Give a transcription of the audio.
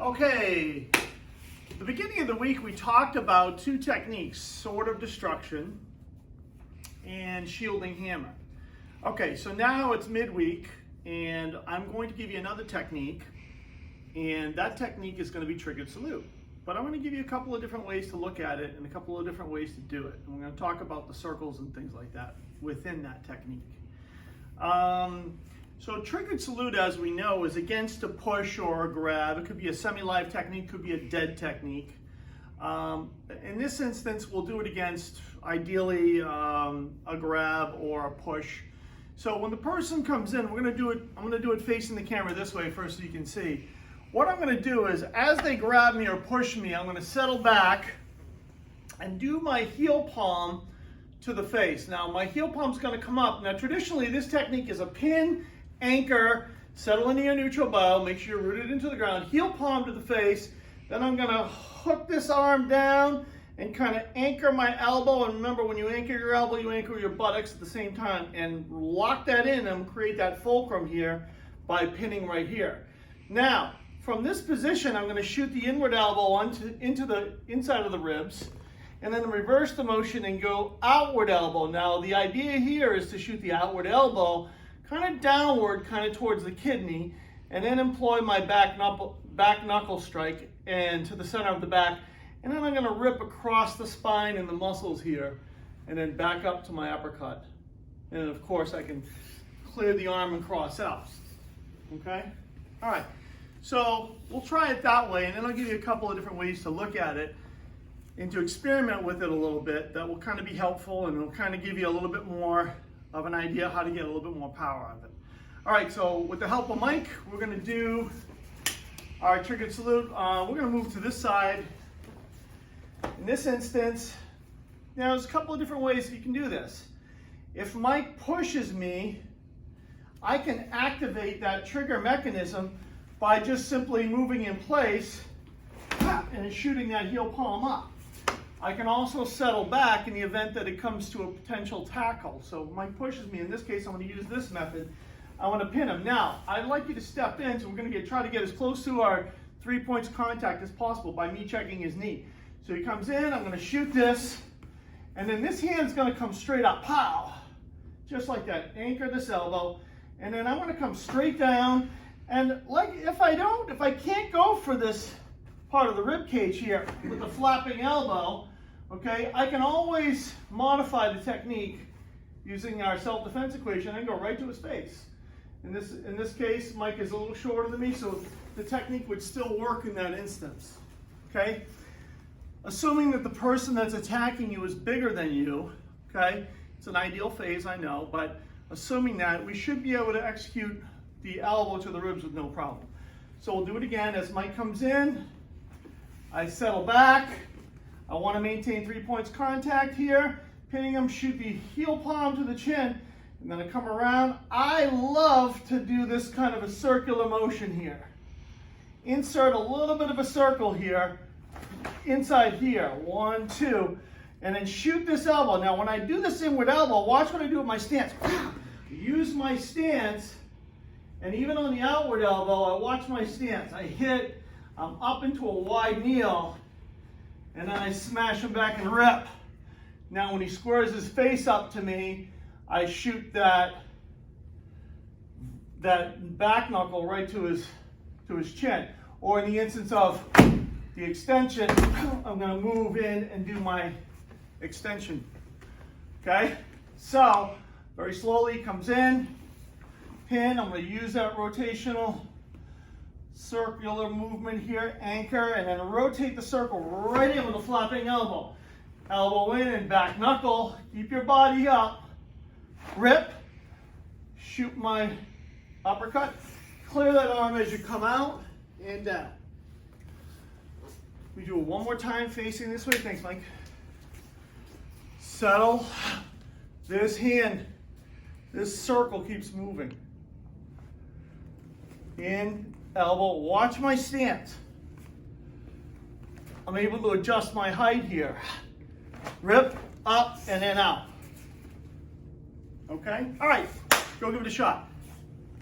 Okay, at the beginning of the week we talked about two techniques, sword of destruction and shielding hammer. Okay, so now it's midweek and I'm going to give you another technique, and that technique is going to be triggered salute. But I'm going to give you a couple of different ways to look at it and a couple of different ways to do it. And we're going to talk about the circles and things like that within that technique. So triggered salute, as we know, is against a push or a grab. It could be a semi-live technique, could be a dead technique. In this instance, we'll do it against, ideally, a grab or a push. So when the person comes in, I'm going to do it facing the camera this way first so you can see. What I'm going to do is, as they grab me or push me, I'm going to settle back and do my heel palm to the face. Now, my heel palm's going to come up. Now, traditionally, this technique is a pin, anchor, settle into your neutral bow, make sure you're rooted into the ground, heel palm to the face. Then I'm going to hook this arm down and kind of anchor my elbow. And remember, when you anchor your elbow, you anchor your buttocks at the same time, and lock that in and create that fulcrum here by pinning right here. Now, from this position, I'm going to shoot the inward elbow into the inside of the ribs, and then reverse the motion and go outward elbow. Now, the idea here is to shoot the outward elbow kind of downward, kind of towards the kidney, and then employ my back knuckle strike and to the center of the back. And then I'm going to rip across the spine and the muscles here, and then back up to my uppercut. And of course, I can clear the arm and cross out. Okay? All right. So we'll try it that way, and then I'll give you a couple of different ways to look at it and to experiment with it a little bit. That will kind of be helpful, and it'll kind of give you a little bit more of an idea how to get a little bit more power out of it. All right, so with the help of Mike, we're going to do our triggered salute. We're going to move to this side. In this instance, now there's a couple of different ways you can do this. If Mike pushes me, I can activate that trigger mechanism by just simply moving in place and shooting that heel palm up. I can also settle back in the event that it comes to a potential tackle. So if Mike pushes me, in this case, I'm going to use this method. I want to pin him. Now, I'd like you to step in, so we're going to try to get as close to our 3 points contact as possible by me checking his knee. So he comes in, I'm going to shoot this, and then this hand's going to come straight up, pow, just like that. Anchor this elbow, and then I'm going to come straight down. And like if I can't go for this part of the rib cage here with the flapping elbow, okay, I can always modify the technique using our self-defense equation and go right to his face. In this case, Mike is a little shorter than me, so the technique would still work in that instance. Okay? Assuming that the person that's attacking you is bigger than you, okay, it's an ideal phase, I know, but assuming that, we should be able to execute the elbow to the ribs with no problem. So we'll do it again. As Mike comes in, I settle back. I want to maintain 3 points contact here. Pinning him, shoot the heel palm to the chin, and then I come around. I love to do this kind of a circular motion here. Insert a little bit of a circle here, inside here, 1, 2, and then shoot this elbow. Now when I do this inward elbow, watch what I do with my stance. Use my stance, and even on the outward elbow, I watch my stance. I hit, I'm up into a wide kneel, and then I smash him back and rip. Now when he squares his face up to me, I shoot that back knuckle right to his chin. Or in the instance of the extension, I'm going to move in and do my extension. Okay? So, very slowly he comes in, pin, I'm going to use that rotational circular movement here, anchor, and then rotate the circle right in with a flapping elbow. Elbow in and back knuckle, keep your body up, rip, shoot my uppercut, clear that arm as you come out and down. We do it one more time facing this way. Thanks, Mike. Settle. This hand, this circle keeps moving. In, elbow, watch my stance. I'm able to adjust my height here. Rip, up, and then out. Okay? All right, go give it a shot.